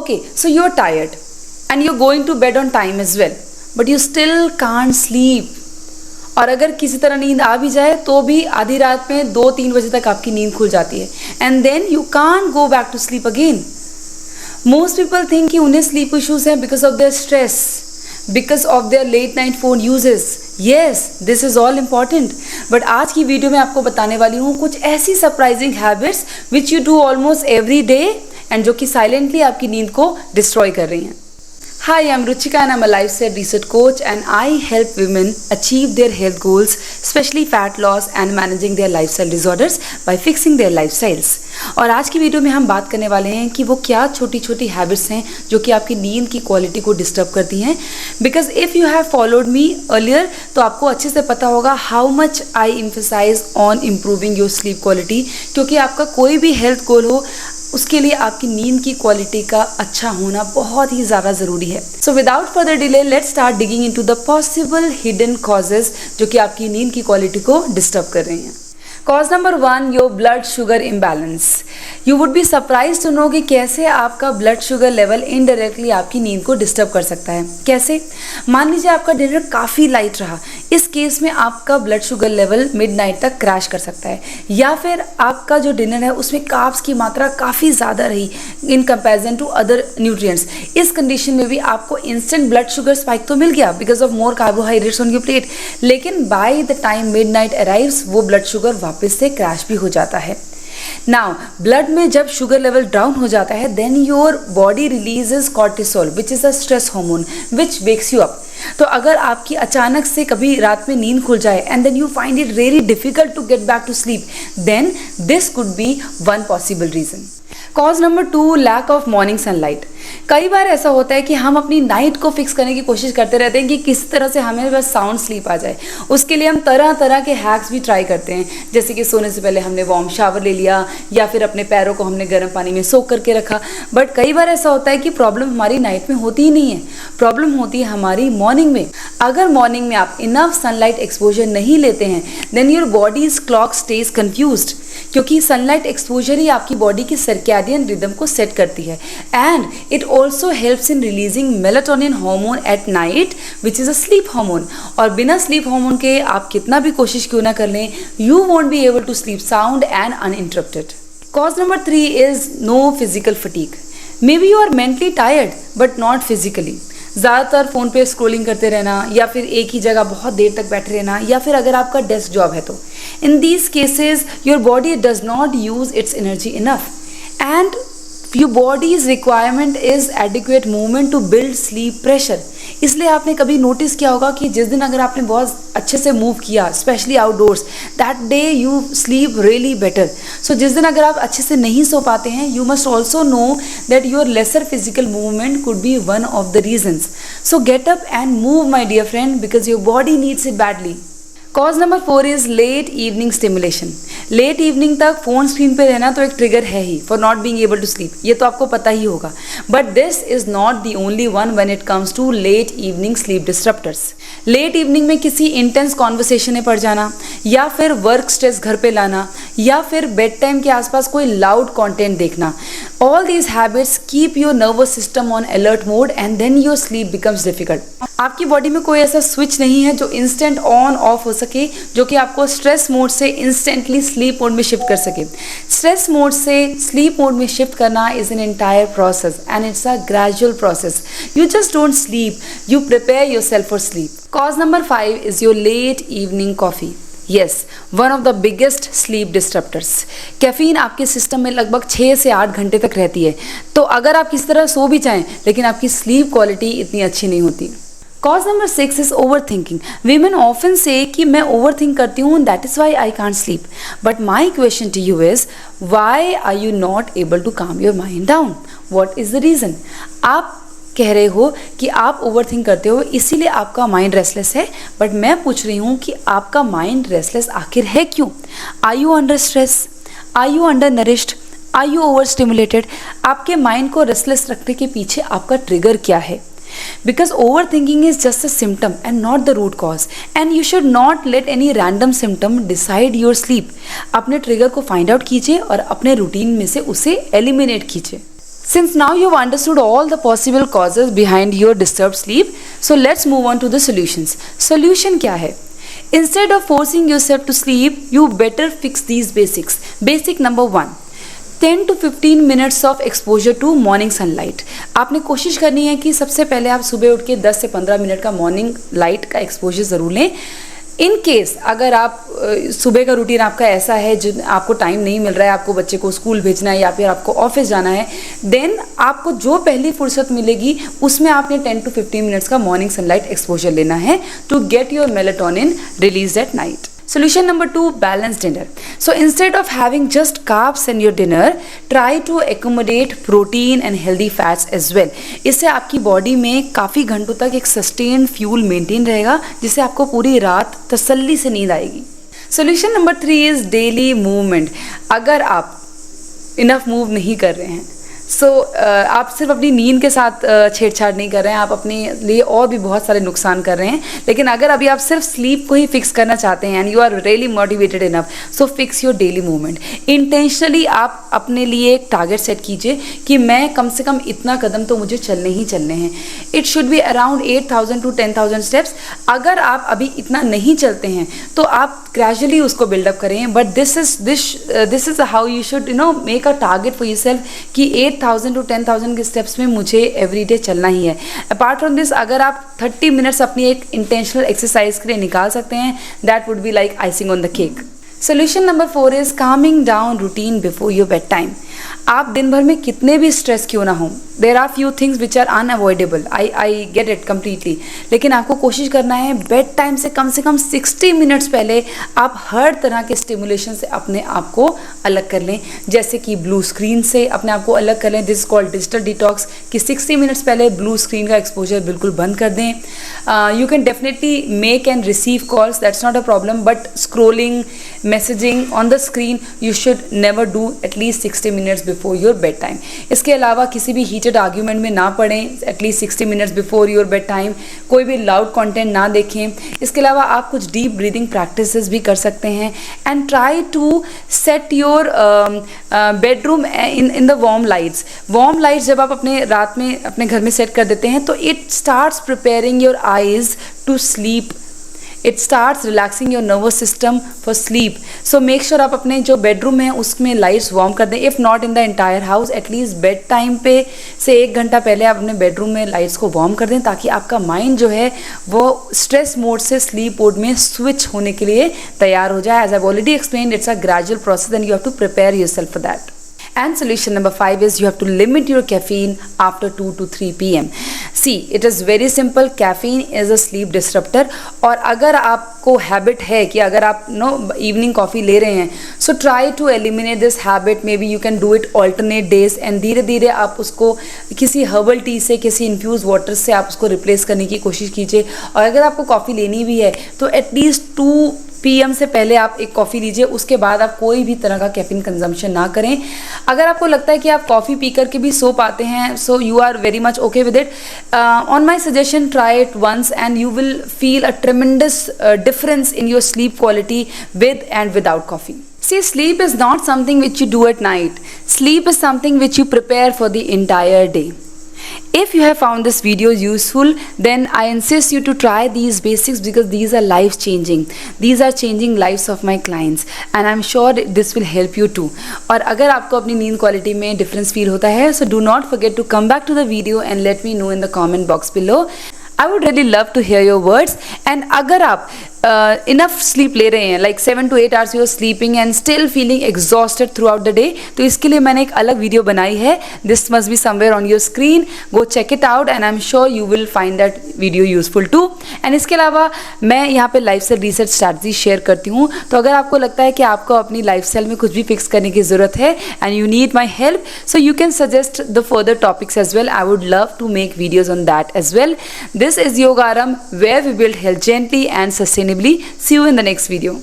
Okay, so you're tired and you're going to bed on time as well, but you still can't sleep. और अगर किसी तरह नींद आ भी जाए तो भी आधी रात में 2-3 बजे तक आपकी नींद खुल जाती है and then you can't go back to sleep again. Most people think कि उन्हें स्लीप इश्यूज हैं because of their stress, because of their late night phone uses. Yes, this is all important, but आज की video में आपको बताने वाली हूँ कुछ ऐसी surprising habits which you do almost every day and जो कि साइलेंटली आपकी नींद को डिस्ट्रॉय कर रही हैं. Hi, I'm Ruchika and I'm a lifestyle research coach and I help women achieve their health goals, especially fat loss and managing their lifestyle disorders by fixing their lifestyles. और आज की video में हम बात करने वाले हैं कि वो क्या छोटी छोटी हैबिट्स हैं जो कि आपकी नींद की क्वालिटी को डिस्टर्ब करती हैं. Because if you have followed me earlier तो आपको अच्छे से पता होगा how much I emphasize on improving your sleep quality. क्योंकि आपका कोई भी हेल्थ गोल हो उसके लिए आपकी नींद की क्वालिटी का अच्छा होना बहुत ही ज़्यादा ज़रूरी है. So without further delay let's start digging into the possible hidden causes जो कि आपकी नींद की क्वालिटी को डिस्टर्ब कर रही हैं. Cause number 1, your blood sugar imbalance. You would be surprise to know कि कैसे आपका ब्लड शुगर लेवल इनडायरेक्टली आपकी नींद को डिस्टर्ब कर सकता है. कैसे? मान लीजिए आपका डिनर काफ़ी लाइट रहा, इस केस में आपका ब्लड शुगर लेवल मिडनाइट तक क्रैश कर सकता है. या फिर आपका जो डिनर है उसमें कार्ब्स की मात्रा काफ़ी ज़्यादा रही in comparison to other nutrients. इस कंडीशन में भी आपको इंस्टेंट ब्लड शुगर स्पाइक तो मिल गया because of more carbohydrates on your plate, लेकिन by the time midnight arrives वो ब्लड शुगर वापस से क्रैश भी हो जाता है. नाउ ब्लड में जब शुगर लेवल डाउन हो जाता है then your body releases cortisol which is a stress hormone which wakes you up. तो अगर आपकी अचानक से कभी रात में नींद खुल जाए and then you find it really difficult to get back to sleep, then this could be one possible reason. Cause number 2, lack of morning sunlight. कई बार ऐसा होता है कि हम अपनी नाइट को फिक्स करने की कोशिश करते रहते हैं कि किस तरह से हमें बस साउंड स्लीप आ जाए. उसके लिए हम तरह तरह के हैक्स भी ट्राई करते हैं, जैसे कि सोने से पहले हमने वार्म शावर ले लिया या फिर अपने पैरों को हमने गर्म पानी में सोख करके रखा. बट कई बार ऐसा होता है कि प्रॉब्लम हमारी नाइट में होती ही नहीं है, प्रॉब्लम होती है हमारी मॉर्निंग में. अगर मॉर्निंग में आप इनफ सनलाइट एक्सपोजर नहीं लेते हैं then your body's clock stage confused, क्योंकि सनलाइट एक्सपोजर ही आपकी बॉडी की सर्कैडियन रिदम को सेट करती है and it also helps in releasing melatonin hormone at night which is a sleep hormone. और बिना स्लीप हार्मोन के आप कितना भी कोशिश क्यों ना कर लें, you won't be able to sleep sound and uninterrupted. Cause number 3 is no physical fatigue. Maybe you are mentally tired but not physically. ज़्यादातर फ़ोन पे स्क्रॉलिंग करते रहना या फिर एक ही जगह बहुत देर तक बैठे रहना या फिर अगर आपका डेस्क जॉब है तो in these cases your body does not use its energy enough and your body's requirement is adequate movement to build sleep pressure. इसलिए आपने कभी नोटिस किया होगा कि जिस दिन अगर आपने बहुत अच्छे से मूव किया specially outdoors that day you sleep really better. So जिस दिन अगर आप अच्छे से नहीं सो पाते हैं you must also know that your lesser physical movement could be one of the reasons. So get up and move my dear friend because your body needs it badly. Cause number 4 is late evening stimulation. Late evening तक phone screen पे रहना तो एक trigger है ही for not being able to sleep, ये तो आपको पता ही होगा. But this is not the only one when it comes to late evening sleep disruptors. Late evening में किसी इंटेंस कॉन्वर्सेशन में पड़ जाना या फिर वर्क स्ट्रेस घर पे लाना या फिर बेड टाइम के आसपास कोई लाउड कंटेंट देखना, all these habits keep your nervous system on alert mode and then your sleep becomes difficult. आपकी बॉडी में कोई ऐसा स्विच नहीं है जो इंस्टेंट ऑन ऑफ हो सके जो कि आपको स्ट्रेस मोड से इंस्टेंटली स्लीप मोड में शिफ्ट कर सके. स्ट्रेस मोड से स्लीप मोड में शिफ्ट करना is an entire process and it's a gradual process. You just don't sleep, you prepare yourself for sleep. Cause number 5 is your late evening coffee. Yes, one of the biggest sleep disruptors. Caffeine आपके system में लगभग 6 से 8 घंटे तक रहती है, तो अगर आप किसी तरह सो भी जाएं लेकिन आपकी स्लीप क्वालिटी इतनी अच्छी नहीं होती. Cause number 6 is over thinking. Women often say कि मैं ओवर थिंक करती हूँ that is why I can't sleep. But my question to you is why are you not able to calm your mind down? What is the reason? आप कह रहे हो कि आप ओवर थिंक करते हो इसीलिए आपका माइंड रेस्टलेस है, बट मैं पूछ रही हूँ कि आपका माइंड रेस्टलेस आखिर है क्यों? Are you under stress? Are you under nourished? Are you over stimulated? आपके माइंड को रेस्टलेस रखने के पीछे आपका ट्रिगर क्या है? Because overthinking is just a symptom and not the root cause, and you should not let any random symptom decide your sleep. अपने trigger को फाइंड आउट कीजिए और अपने रूटीन में से उसे एलिमिनेट कीजिए. Since now you've understood all the possible causes behind your disturbed sleep, so let's move on to the solutions. Solution क्या है? Instead of forcing yourself to sleep, you better fix these basics. Basic number 1, 10 to 15 minutes of exposure to morning sunlight. आपने कोशिश करनी है कि सबसे पहले आप सुबह उठ के 10 से 15 मिनट का मॉर्निंग लाइट का एक्सपोजर ज़रूर लें. इन केस अगर आप सुबह का रूटीन आपका ऐसा है जो आपको टाइम नहीं मिल रहा है, आपको बच्चे को स्कूल भेजना है या फिर आपको ऑफिस जाना है, देन आपको जो पहली फुर्सत मिलेगी उसमें आपने 10 to 15 मिनट्स का मॉर्निंग सनलाइट एक्सपोजर लेना है to get your melatonin release at night. Solution number 2, balanced dinner. So instead of having just carbs in your dinner, try to accommodate protein and healthy fats as well. इससे आपकी body में काफ़ी घंटों तक एक sustain fuel maintain रहेगा, जिससे आपको पूरी रात तसल्ली से नींद आएगी. Solution number 3 is daily movement. अगर आप इनफ मूव नहीं कर रहे हैं, आप सिर्फ अपनी नींद के साथ छेड़छाड़ नहीं कर रहे हैं, आप अपने लिए और भी बहुत सारे नुकसान कर रहे हैं. लेकिन अगर अभी आप सिर्फ स्लीप को ही फिक्स करना चाहते हैं and you are really motivated enough, so fix your daily movement. Intentionally आप अपने लिए एक टारगेट सेट कीजिए कि मैं कम से कम इतना कदम तो मुझे चलने ही चलने हैं. It should be around 8,000 to 10,000 steps. अगर आप अभी इतना नहीं चलते हैं तो आप ग्रेजुअली उसको बिल्डअप करें, but this is how you should make a target for yourself कि 8,000 to 10,000 के स्टेप्स में मुझे एवरी डे चलना ही है. अपार्ट फ्रॉम दिस, अगर आप 30 मिनट्स अपनी एक इंटेंशनल एक्सरसाइज के लिए निकाल सकते हैं, that would be like icing on the cake. Solution number 4 is Kameng down routine before your bed time. आप दिन भर में कितने भी स्ट्रेस क्यों ना हो, there are few things which are unavoidable, I get it completely, लेकिन आपको कोशिश करना है बेड टाइम से कम 60 मिनट्स पहले आप हर तरह के स्टिमुलेशन से अपने आप को अलग कर लें. जैसे कि ब्लू स्क्रीन से अपने आप को अलग कर लें, दिस कॉल्ड डिजिटल डिटॉक्स, कि 60 मिनट्स पहले ब्लू स्क्रीन का एक्सपोजर बिल्कुल बंद कर दें. You can definitely make and receive calls, that's not a problem, but scrolling, messaging on the screen you should never do at least 60 minutes before your bed time. इसके अलावा किसी भी हीटेड आर्ग्यूमेंट में ना पढ़ें at least 60 minutes before your bed time. कोई भी loud content ना देखें. इसके अलावा आप कुछ डीप ब्रीदिंग प्रैक्टिसेस भी कर सकते हैं. And try to set your bedroom in the warm lights. Warm lights जब आप अपने रात में अपने घर में सेट कर देते हैं तो it starts preparing your eyes to sleep. It starts relaxing your nervous system for sleep. So make sure आप अपने जो बेडरूम है उसमें लाइट्स वार्म कर दें. If not in the entire house, at least bed time पे से 1 घंटा पहले आप अपने बेडरूम में लाइट्स को वार्म कर दें, ताकि आपका माइंड जो है वो स्ट्रेस मोड से स्लीप मोड में स्विच होने के लिए तैयार हो जाए. As I already explain, it's a gradual process and you have to prepare yourself for that. And solution number 5 is you have to limit your caffeine after 2 to 3 p.m. See, it is very simple. Caffeine is a sleep disruptor. और अगर आपको habit है कि अगर आप evening coffee ले रहे हैं, so try to eliminate this habit. Maybe you can do it alternate days and धीरे धीरे आप उसको किसी हर्बल टी से, किसी इन्फ्यूज वाटर से आप उसको रिप्लेस करने की कोशिश कीजिए. और अगर आपको कॉफ़ी लेनी भी है तो एटलीस्ट 2 PM से पहले आप एक कॉफ़ी लीजिए. उसके बाद आप कोई भी तरह का कैफीन कंजम्पशन ना करें. अगर आपको लगता है कि आप कॉफ़ी पी करके भी सो पाते हैं, so you are very much okay with it, on my suggestion try it once and you will feel a tremendous difference in your sleep quality with and without coffee. See, sleep is not something which you do at night. Sleep is something which you prepare for the entire day. If you have found this video useful, then I insist you to try these basics because these are life changing. These are changing lives of my clients and I'm sure this will help you too. और अगर आपको अपनी नींद quality में difference feel होता है, so do not forget to come back to the video and let me know in the comment box below. I would really love to hear your words. And अगर आप enough sleep ले रहे हैं, like 7 to 8 hours you are sleeping and still feeling exhausted throughout the day, तो इसके लिए मैंने एक अलग वीडियो बनाई है. This must be somewhere on your screen. Go check it out and I am sure you will find that video useful too. एंड इसके अलावा मैं यहाँ पे lifestyle research strategy share करती हूँ. तो अगर आपको लगता है कि आपको अपनी लाइफ स्टाइल में कुछ भी फिक्स करने की ज़रूरत है and you need my help, so you can suggest the further topics as well. I would love to make videos on that as well. This is Yogaram, where we build health gently and sustainably. See you in the next video.